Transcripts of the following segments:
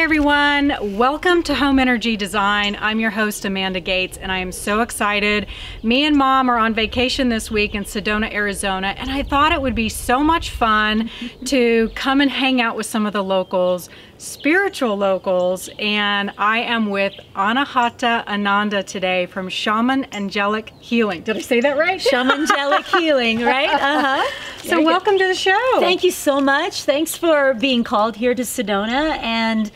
everyone, welcome to Home Energy Design. I'm your host Amanda Gates, and I am so excited. Me and Mom are on vacation this week in Sedona, Arizona, and I thought it would be so much fun to come and hang out with some of the locals, spiritual locals, and I am with Anahata Ananda today from Shaman Angelic Healing. Did I say that right? Shamangelic Healing, right? So welcome to the show. Thank you so much. Thanks for being called here to Sedona and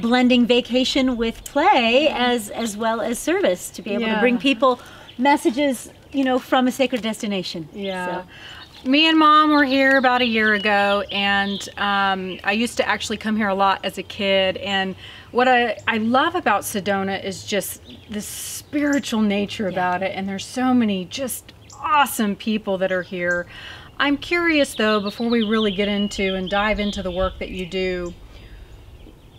blending vacation with play as well as service to be able to bring people messages, you know, from a sacred destination. Yeah. So. Me and Mom were here about a year ago, and I used to actually come here a lot as a kid, and what I love about Sedona is just the spiritual nature about it, and there's so many just awesome people that are here. I'm curious though, before we really get into and dive into the work that you do,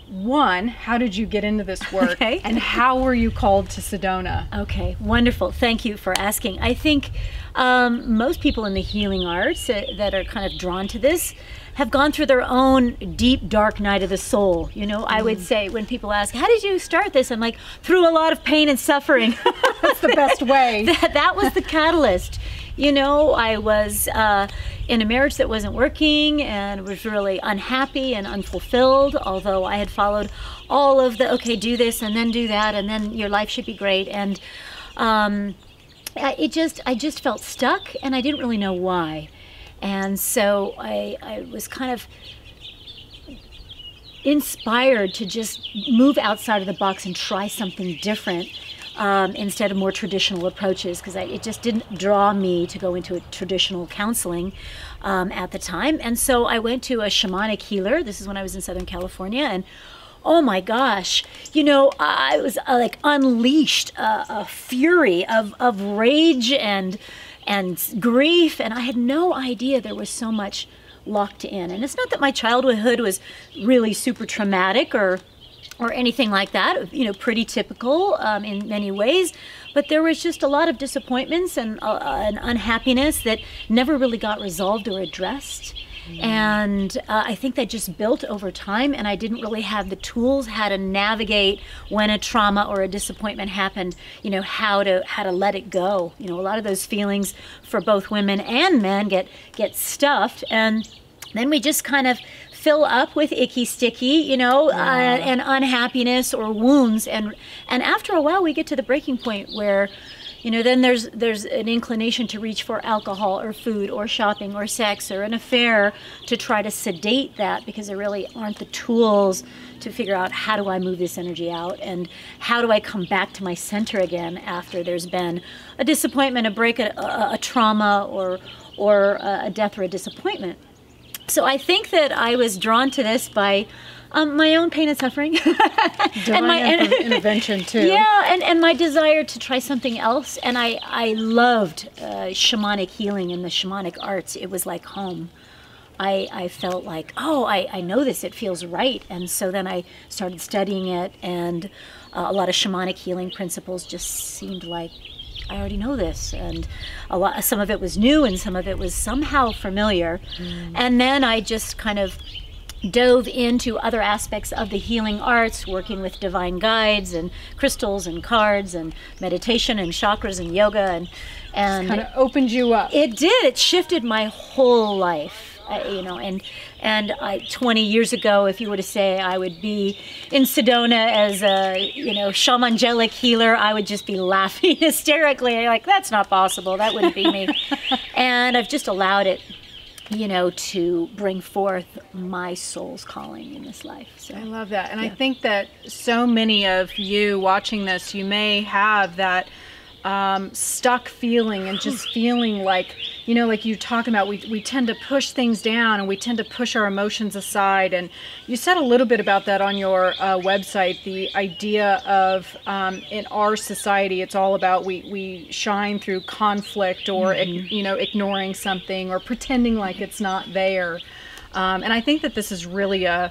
one, how did you get into this work? Okay. And how were you called to Sedona? Okay, wonderful. Thank you for asking. I think most people in the healing arts that are kind of drawn to this have gone through their own deep, dark night of the soul. You know, I would say when people ask, how did you start this? I'm like, through a lot of pain and suffering. That's the best way. That was the catalyst. You know, I was in a marriage that wasn't working and was really unhappy and unfulfilled, although I had followed all of the, okay, do this and then do that and then your life should be great. And I just felt stuck, and I didn't really know why. And so I was kind of inspired to just move outside of the box and try something different. Instead of more traditional approaches, because it just didn't draw me to go into a traditional counseling at the time. And so I went to a shamanic healer. This is when I was in Southern California, and oh my gosh, you know, I was like unleashed a fury of rage and grief, and I had no idea there was so much locked in. And it's not that my childhood was really super traumatic or anything like that, you know, pretty typical in many ways, but there was just a lot of disappointments and unhappiness that never really got resolved or addressed. And I think that just built over time, and I didn't really have the tools how to navigate when a trauma or a disappointment happened, you know, how to let it go. You know, a lot of those feelings for both women and men get stuffed, and then we just kind of fill up with icky sticky, you know, and unhappiness or wounds, and after a while we get to the breaking point where, you know, then there's an inclination to reach for alcohol or food or shopping or sex or an affair to try to sedate that, because there really aren't the tools to figure out, how do I move this energy out, and how do I come back to my center again after there's been a disappointment, a break, a trauma, or a death or a disappointment. So I think that I was drawn to this by my own pain and suffering. Divine intervention too. Yeah, and my desire to try something else. And I loved shamanic healing and the shamanic arts. It was like home. I felt like, oh, I know this, it feels right. And so then I started studying it, and a lot of shamanic healing principles just seemed like, I already know this, and some of it was new and some of it was somehow familiar. And then I just kind of dove into other aspects of the healing arts, working with divine guides and crystals and cards and meditation and chakras and yoga, and kind of opened you up. It did. It shifted my whole life. You know, and 20 years ago, if you were to say I would be in Sedona as a, you know, shamangelic healer, I would just be laughing hysterically. Like, that's not possible. That wouldn't be me. And I've just allowed it, you know, to bring forth my soul's calling in this life. So I love that. And I think that so many of you watching this, you may have that stuck feeling, and just feeling like, you know, like you talking about, we tend to push things down and we tend to push our emotions aside. And you said a little bit about that on your website, the idea of in our society, it's all about we shine through conflict or you know, ignoring something or pretending like it's not there. And I think that this is really a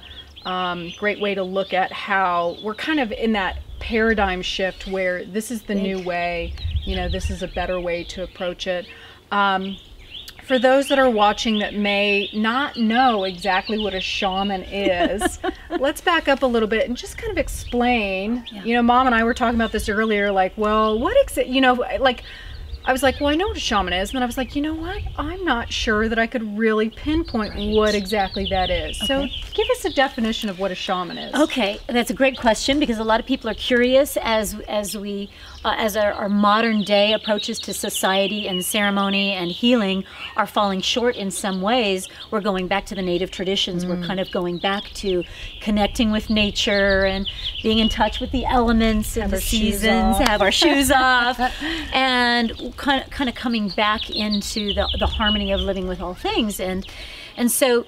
great way to look at how we're kind of in that paradigm shift where this is the new way, you know, this is a better way to approach it. for those that are watching that may not know exactly what a shaman is, let's back up a little bit and just kind of explain. Yeah. You know, Mom and I were talking about this earlier, like, well, you know, like, I was like, well, I know what a shaman is. And then I was like, you know what? I'm not sure that I could really pinpoint what exactly that is. Okay. So give us a definition of what a shaman is. Okay, that's a great question, because a lot of people are curious as our modern day approaches to society and ceremony and healing are falling short in some ways. We're going back to the native traditions. We're kind of going back to connecting with nature and being in touch with the elements and the seasons, have our shoes off, and kind of coming back into the harmony of living with all things. And so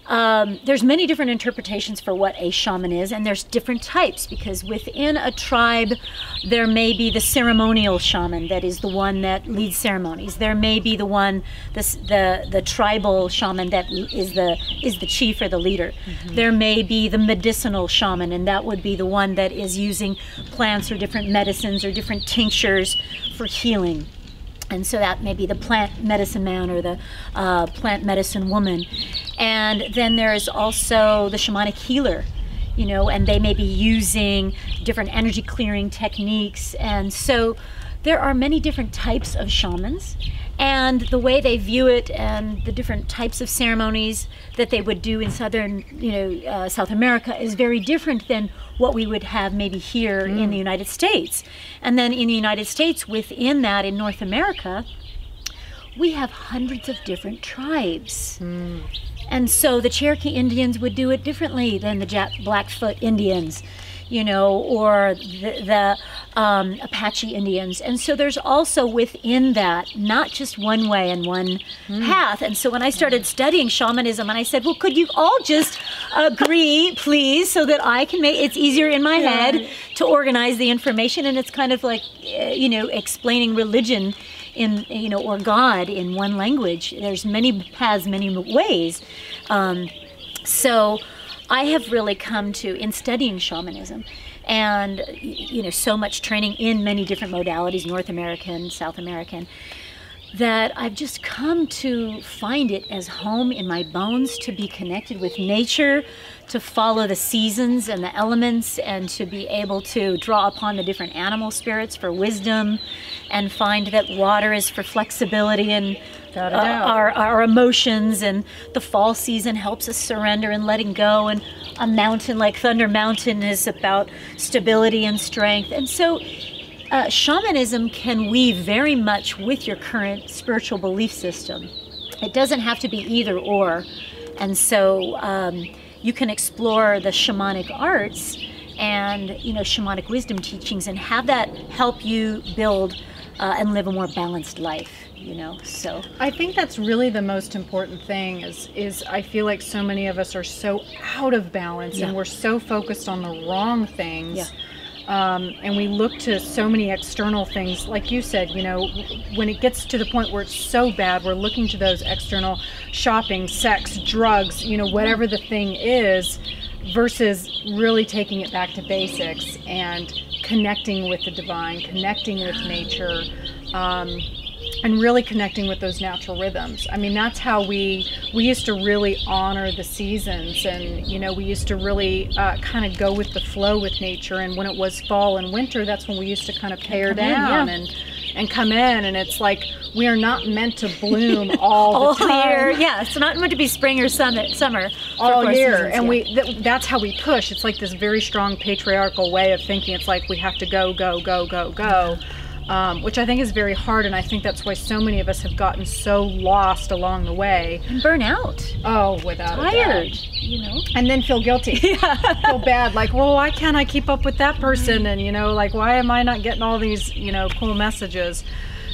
there's many different interpretations for what a shaman is, and there's different types, because within a tribe there may be the ceremonial shaman, that is the one that leads ceremonies. There may be the one, the tribal shaman, that is the chief or the leader. There may be the medicinal shaman, and that would be the one that is using plants or different medicines or different tinctures for healing. And so that may be the plant medicine man or the plant medicine woman. And then there's also the shamanic healer, you know, and they may be using different energy clearing techniques. And so there are many different types of shamans, and the way they view it and the different types of ceremonies that they would do in southern, South America is very different than what we would have maybe here in the United States. And then in the United States, within that, in North America, we have hundreds of different tribes. And so the Cherokee Indians would do it differently than the Blackfoot Indians, you know, or the Apache Indians. And so there's also within that not just one way and one path. And so when I started studying shamanism, and I said, well, could you all just agree, please, so that I can it's easier in my head to organize the information. And it's kind of like, explaining religion or God in one language. There's many paths, many ways. So I have really come to, in studying shamanism and, so much training in many different modalities, North American, South American, that I've just come to find it as home in my bones, to be connected with nature, to follow the seasons and the elements, and to be able to draw upon the different animal spirits for wisdom, and find that water is for flexibility and our emotions, and the fall season helps us surrender and letting go, and a mountain like Thunder Mountain is about stability and strength. And so shamanism can weave very much with your current spiritual belief system. It doesn't have to be either or. And so you can explore the shamanic arts and shamanic wisdom teachings, and have that help you build and live a more balanced life. So I think that's really the most important thing is I feel like so many of us are so out of balance, and we're so focused on the wrong things. And we look to so many external things, like you said, when it gets to the point where it's so bad, we're looking to those external: shopping, sex, drugs, whatever the thing is, versus really taking it back to basics and connecting with the divine, connecting with nature, and really connecting with those natural rhythms. I mean, that's how we used to really honor the seasons, and we used to really kind of go with the flow with nature. And when it was fall and winter, that's when we used to kind of pare down and come in. And it's like, we are not meant to bloom all the time. Year. Yeah, it's not meant to be spring or summer all year. Seasons, and that's how we push. It's like this very strong patriarchal way of thinking. It's like we have to go, go, go, go, go. Which I think is very hard, and I think that's why so many of us have gotten so lost along the way. And burn out. Oh, without tired, a doubt. And then feel guilty. Feel bad, like, well, why can't I keep up with that person? And, like, why am I not getting all these, cool messages?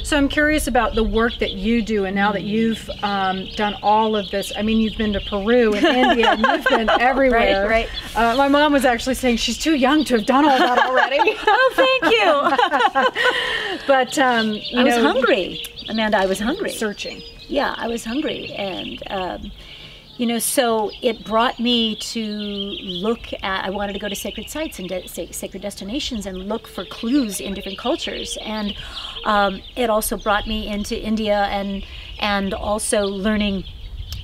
So I'm curious about the work that you do, and now that you've done all of this. I mean, you've been to Peru and India, and you've been everywhere. Right. My mom was actually saying she's too young to have done all that already. Oh, thank you. But I was hungry, Amanda. I was hungry. Searching. Yeah, I was hungry, and You know, so it brought me to look at, I wanted to go to sacred sites and sacred destinations and look for clues in different cultures. And it also brought me into India and also learning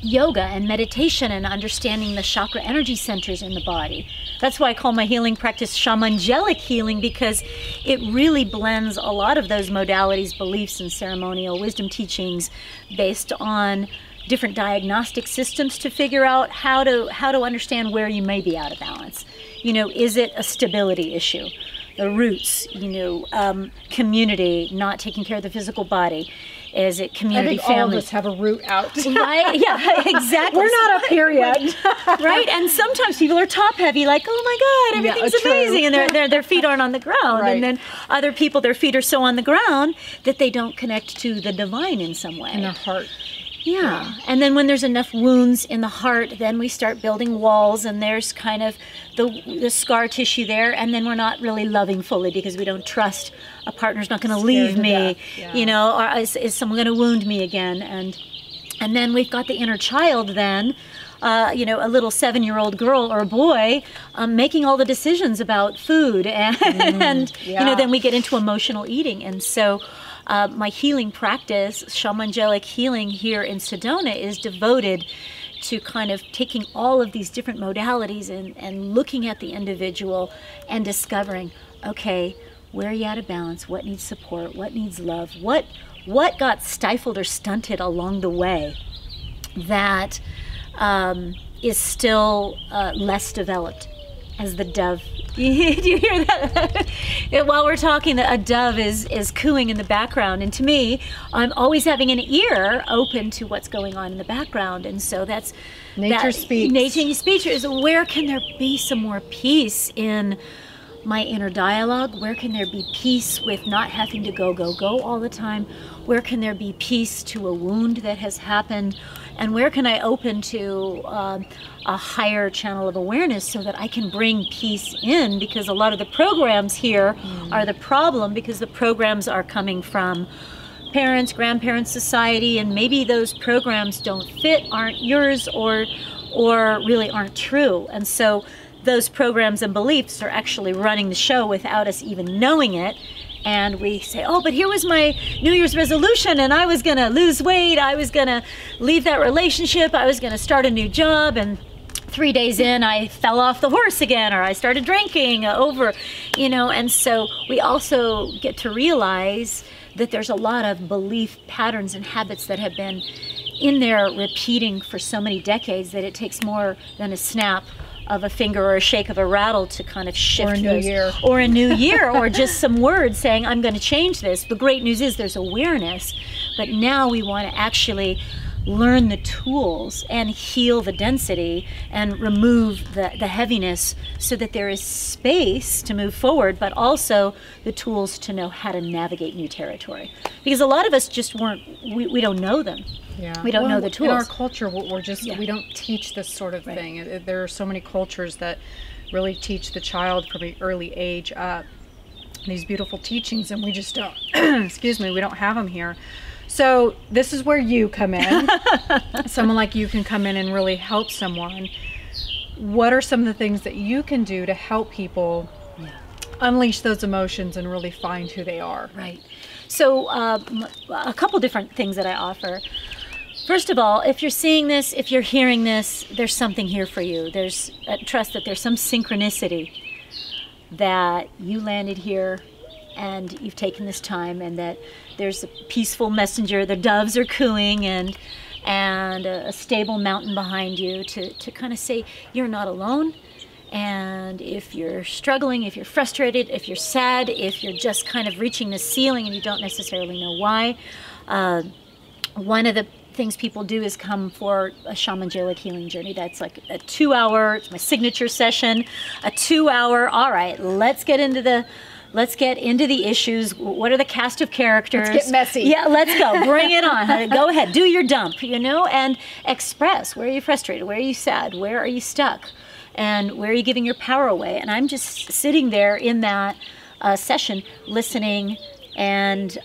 yoga and meditation and understanding the chakra energy centers in the body. That's why I call my healing practice shamangelic healing, because it really blends a lot of those modalities, beliefs, and ceremonial wisdom teachings based on different diagnostic systems to figure out how to understand where you may be out of balance. You know, is it a stability issue? The roots, you know, community, not taking care of the physical body. Is it community, I think family? all of us have a root out. Right? Yeah, exactly. We're not up here yet. Right? And sometimes people are top heavy, like, oh my God, everything's amazing. And their feet aren't on the ground. Right. And then other people, their feet are so on the ground that they don't connect to the divine in some way. In the heart. Yeah. And then when there's enough wounds in the heart, then we start building walls, and there's kind of the scar tissue there, and then we're not really loving fully because we don't trust a partner's not going to leave me, you know, or is someone going to wound me again? And then we've got the inner child then, you know, a little 7-year-old girl or a boy making all the decisions about food. And you know, then we get into emotional eating. And so my healing practice, shamangelic healing here in Sedona, is devoted to kind of taking all of these different modalities and looking at the individual and discovering, okay, where are you out of balance? What needs support? What needs love? What got stifled or stunted along the way that is still less developed? As the dove. Do you hear that? While we're talking, a dove is cooing in the background. And to me, I'm always having an ear open to what's going on in the background. And so that's... Nature speaks. Nature speaks is where can there be some more peace in my inner dialogue? Where can there be peace with not having to go all the time? Where can there be peace to a wound that has happened? And where can I open to a higher channel of awareness so that I can bring peace in? Because a lot of the programs here are the problem, because the programs are coming from parents, grandparents, society, and maybe those programs don't fit, aren't yours, or really aren't true. And so those programs and beliefs are actually running the show without us even knowing it. And we say, oh, but here was my New Year's resolution, and I was going to lose weight, I was going to leave that relationship, I was going to start a new job, and 3 days in, I fell off the horse again, or I started drinking you know. And so we also get to realize that there's a lot of belief patterns and habits that have been in there repeating for so many decades that it takes more than a snap of a finger or a shake of a rattle to kind of shift or a new year, or just some words saying, I'm going to change this. The great news is there's awareness, but now we want to actually learn the tools and heal the density and remove the heaviness so that there is space to move forward, but also the tools to know how to navigate new territory. Because a lot of us just we don't know them. Yeah. We don't know the tools. In our culture, we're just, we don't teach this sort of thing. There are so many cultures that really teach the child from an early age up these beautiful teachings, and we just don't, excuse me, we don't have them here. So this is where you come in. Someone like you can come in and really help someone. What are some of the things that you can do to help people unleash those emotions and really find who they are? Right. So a couple different things that I offer. First of all, if you're seeing this, if you're hearing this, there's something here for you. There's trust that there's some synchronicity that you landed here and you've taken this time, and that there's a peaceful messenger, the doves are cooing, and a stable mountain behind you to kind of say you're not alone. And if you're struggling, if you're frustrated, if you're sad, if you're just kind of reaching the ceiling and you don't necessarily know why, one of the things people do is come for a shamangelic healing journey. That's like a 2-hour, it's my signature session, a 2-hour, all right, let's get into the issues. What are the cast of characters? Let's get messy. Yeah, let's go. Bring it on. Go ahead. Do your dump, you know, and express. Where are you frustrated? Where are you sad? Where are you stuck? And where are you giving your power away? And I'm just sitting there in that session, listening and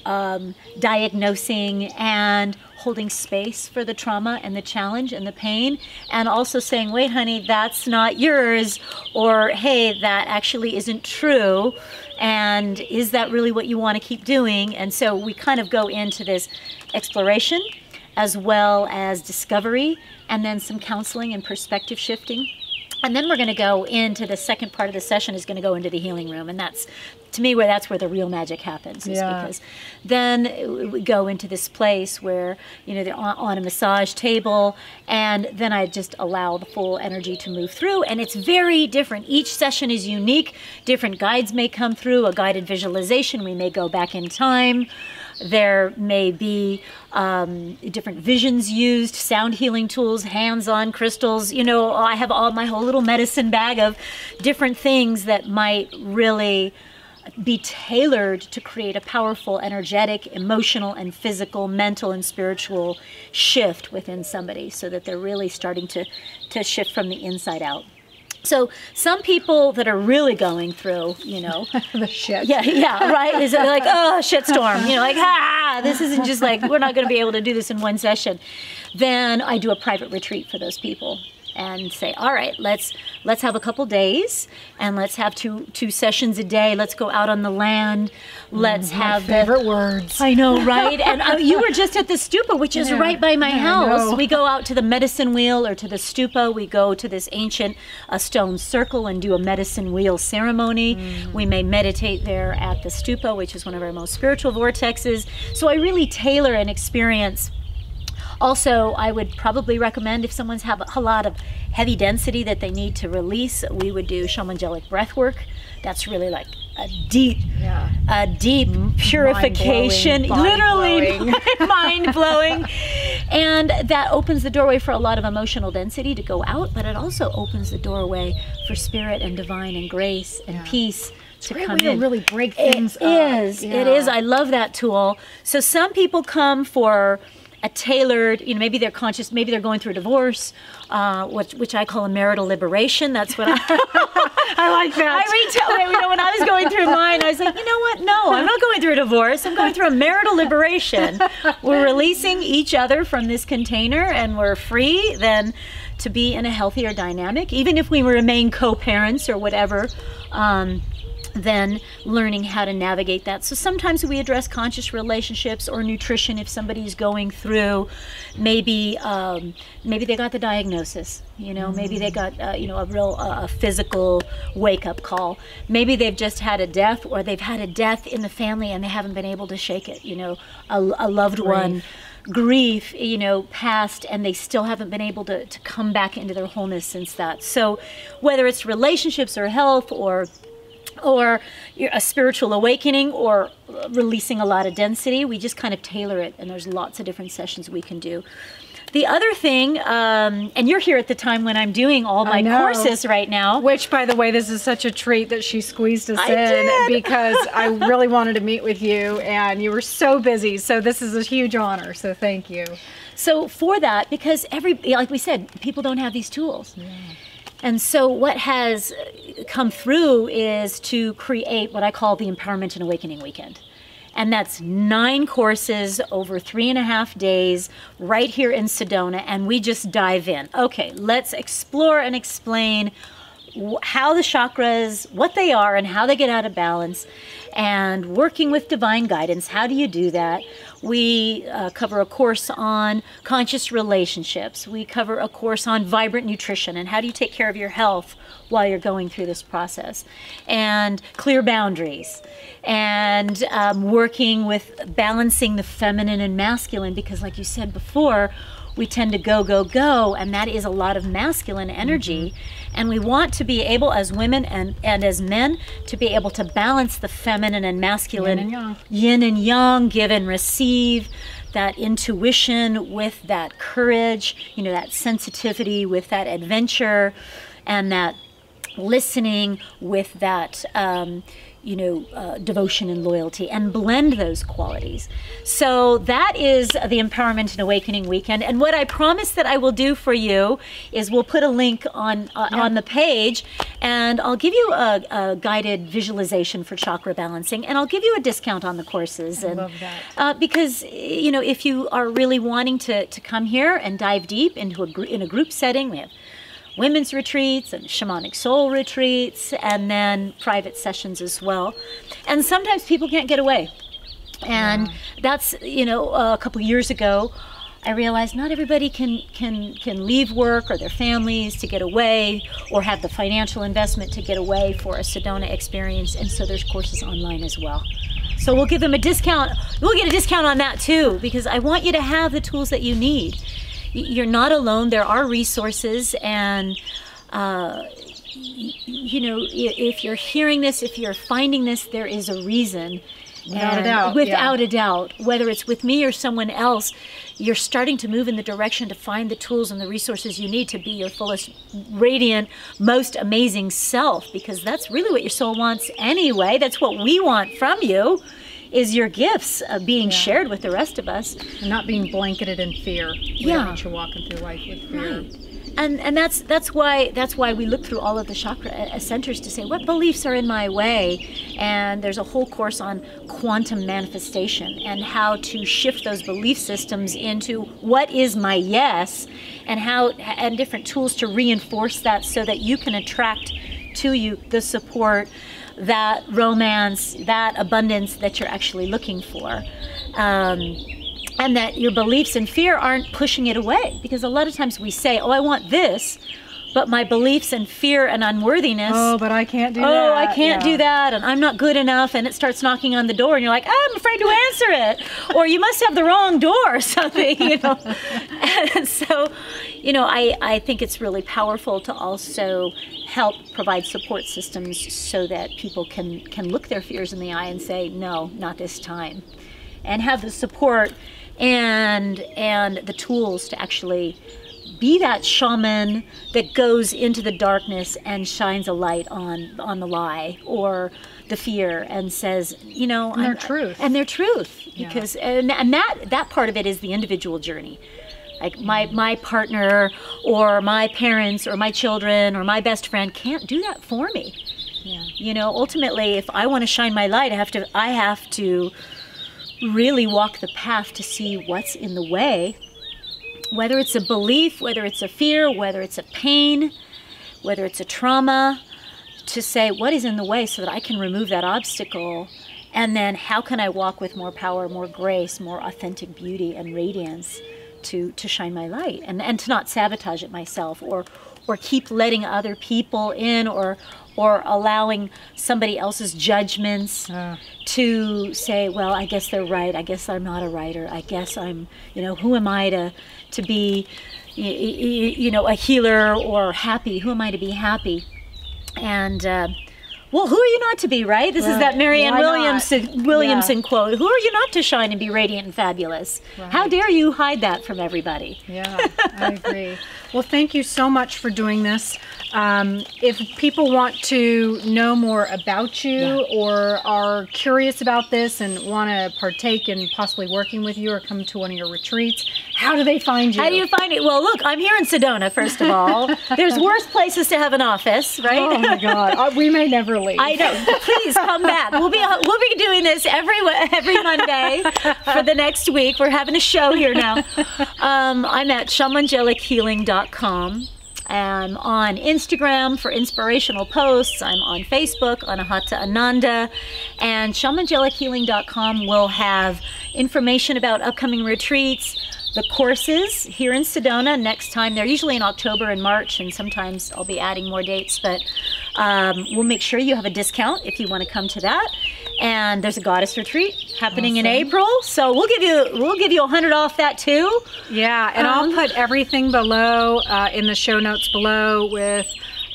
diagnosing and holding space for the trauma and the challenge and the pain, and also saying, wait, honey, that's not yours, or hey, that actually isn't true, and is that really what you want to keep doing? And so we kind of go into this exploration as well as discovery, and then some counseling and perspective shifting. And then we're going to go into the second part of the session is going to go into the healing room. And that's, to me, that's where the real magic happens. Is because then we go into this place where, you know, they're on a massage table, and then I just allow the full energy to move through. And it's very different. Each session is unique. Different guides may come through, a guided visualization. We may go back in time. There may be different visions used, sound healing tools, hands-on crystals. You know, I have my whole little medicine bag of different things that might really be tailored to create a powerful, energetic, emotional, and physical, mental, and spiritual shift within somebody, so that they're really starting to shift from the inside out. So some people that are really going through, you know, the shit. Yeah, right. Is it like, oh, shitstorm? You know, like, this isn't just like, we're not going to be able to do this in one session. Then I do a private retreat for those people and say, all right, let's have a couple days, and let's have two sessions a day. Let's go out on the land. Let's have favorite words. I know, right? And you were just at the stupa, which is right by my house. We go out to the medicine wheel or to the stupa. We go to this ancient stone circle and do a medicine wheel ceremony. We may meditate there at the stupa, which is one of our most spiritual vortexes. So I really tailor an experience. Also, I would probably recommend, if someone's have a lot of heavy density that they need to release, we would do shamangelic breathwork. That's really like a deep purification, literally mind-blowing. And that opens the doorway for a lot of emotional density to go out, but it also opens the doorway for spirit and divine and grace and peace to come in. To really break things up. It is. I love that tool. So some people come for a tailored, you know, maybe they're conscious, maybe they're going through a divorce, which I call a marital liberation. That's what I like that. You know, when I was going through mine, I was like, you know what? No, I'm not going through a divorce. I'm going through a marital liberation. We're releasing each other from this container, and we're free then to be in a healthier dynamic, even if we remain co-parents or whatever. Then learning how to navigate that. So sometimes we address conscious relationships or nutrition if somebody's going through, maybe they got the diagnosis, you know, maybe they got you know, a real physical wake-up call. Maybe they've just had a death, or they've had a death in the family and they haven't been able to shake it, you know, a loved one. Grief, you know, passed, and they still haven't been able to come back into their wholeness since that. So whether it's relationships or health or a spiritual awakening or releasing a lot of density, we just kind of tailor it, and there's lots of different sessions we can do. The other thing, and you're here at the time when I'm doing all my courses right now. Which, by the way, this is such a treat that she squeezed us in, because I really wanted to meet with you, and you were so busy. So this is a huge honor, so thank you. So for that, because like we said, people don't have these tools. Yeah. And so what has come through is to create what I call the Empowerment and Awakening Weekend. And that's 9 courses over 3.5 days right here in Sedona, and we just dive in. Okay, let's explore and explain how the chakras, what they are and how they get out of balance, and working with divine guidance. How do you do that? We cover a course on conscious relationships. We cover a course on vibrant nutrition and how do you take care of your health while you're going through this process, and clear boundaries, and working with balancing the feminine and masculine, because like you said before, we tend to go, and that is a lot of masculine energy. And we want to be able, as women and as men, to be able to balance the feminine and masculine, yin and yang, give and receive, that intuition with that courage, you know, that sensitivity with that adventure, and that listening with that, devotion and loyalty, and blend those qualities. So that is the Empowerment and Awakening Weekend. And what I promise that I will do for you is we'll put a link on the page, and I'll give you a guided visualization for chakra balancing, and I'll give you a discount on the courses. I love that. Because if you are really wanting to come here and dive deep into in a group setting, we have women's retreats and shamanic soul retreats, and then private sessions as well. And sometimes people can't get away. And that's, a couple years ago, I realized not everybody can leave work or their families to get away, or have the financial investment to get away for a Sedona experience. And so there's courses online as well. So we'll give them a discount. We'll get a discount on that too, because I want you to have the tools that you need. You're not alone. There are resources, and if you're hearing this, if you're finding this, there is a reason. Without a doubt. Without a doubt. Whether it's with me or someone else, you're starting to move in the direction to find the tools and the resources you need to be your fullest, radiant, most amazing self, because that's really what your soul wants anyway. That's what we want from you, is your gifts being shared with the rest of us. And not being blanketed in fear. We don't want you walking through life with fear. Right. And that's why we look through all of the chakra centers to say, what beliefs are in my way? And there's a whole course on quantum manifestation and how to shift those belief systems into what is my yes, and different tools to reinforce that, so that you can attract to you the support, that romance, that abundance that you're actually looking for. And that your beliefs and fear aren't pushing it away. Because a lot of times we say, I want this, but my beliefs and fear and unworthiness. Oh, but I can't do that. Oh, I can't do that, and I'm not good enough, and it starts knocking on the door, and you're like, I'm afraid to answer it. Or you must have the wrong door or something, And so, I think it's really powerful to also help provide support systems so that people can look their fears in the eye and say, no, not this time. And have the support and the tools to actually be that shaman that goes into the darkness and shines a light on the lie or the fear, and says, and their truth. And their truth. Because and that part of it is the individual journey. Like my partner or my parents or my children or my best friend can't do that for me. Yeah. Ultimately, if I want to shine my light, I have to really walk the path to see what's in the way, whether it's a belief, whether it's a fear, whether it's a pain, whether it's a trauma, to say what is in the way so that I can remove that obstacle, and then how can I walk with more power, more grace, more authentic beauty and radiance to shine my light, and to not sabotage it myself, or keep letting other people in, or allowing somebody else's judgments to say, well, I guess they're right. I guess I'm not a writer. I guess I'm, who am I to be, a healer or happy? Who am I to be happy? And, well, who are you not to be, right? This is that Marianne Williamson quote. Who are you not to shine and be radiant and fabulous? Right. How dare you hide that from everybody? Yeah, I agree. Well, thank you so much for doing this. If people want to know more about you or are curious about this and want to partake in possibly working with you or come to one of your retreats, how do they find you? How do you find it? Well, look, I'm here in Sedona, first of all. There's worse places to have an office, right? Oh my God, we may never leave. I know. Please come back. We'll be doing this every Monday for the next week. We're having a show here now. I'm at shamangelichealing.com. I'm on Instagram for inspirational posts. I'm on Facebook, Anahata Ananda. And shamangelichealing.com will have information about upcoming retreats, the courses here in Sedona next time. They're usually in October and March, and sometimes I'll be adding more dates, but we'll make sure you have a discount if you want to come to that. And there's a goddess retreat happening in April, so we'll give you $100 off that too. Yeah, and I'll put everything below in the show notes below with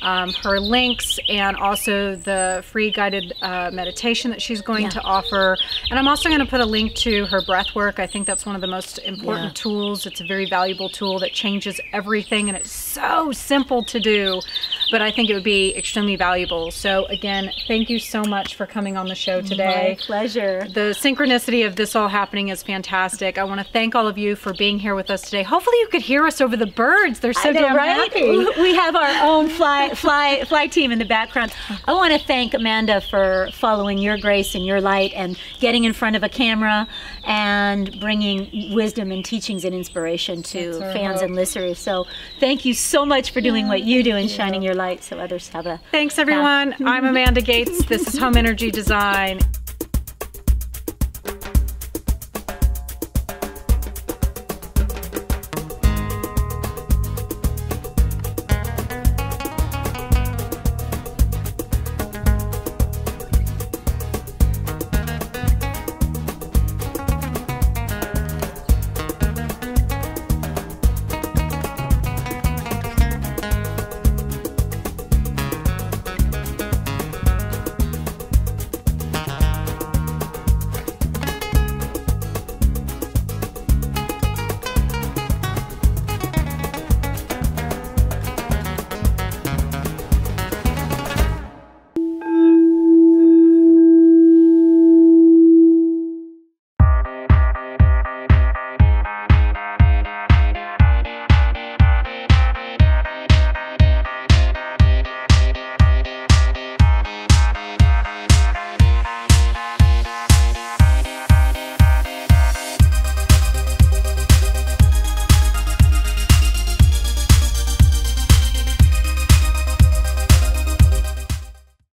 her links, and also the free guided meditation that she's going to offer. And I'm also going to put a link to her breath work. I think that's one of the most important tools. It's a very valuable tool that changes everything, and it's so simple to do. but I think it would be extremely valuable. So again, thank you so much for coming on the show today. My pleasure. The synchronicity of this all happening is fantastic. I want to thank all of you for being here with us today. Hopefully you could hear us over the birds. They're so damn happy. We have our own fly team in the background. I want to thank Amanda for following your grace and your light and getting in front of a camera and bringing wisdom and teachings and inspiration to fans and listeners. So thank you so much for doing what you do and shining your light so others have a Thanks everyone. I'm Amanda Gates. This is Home Energy Design.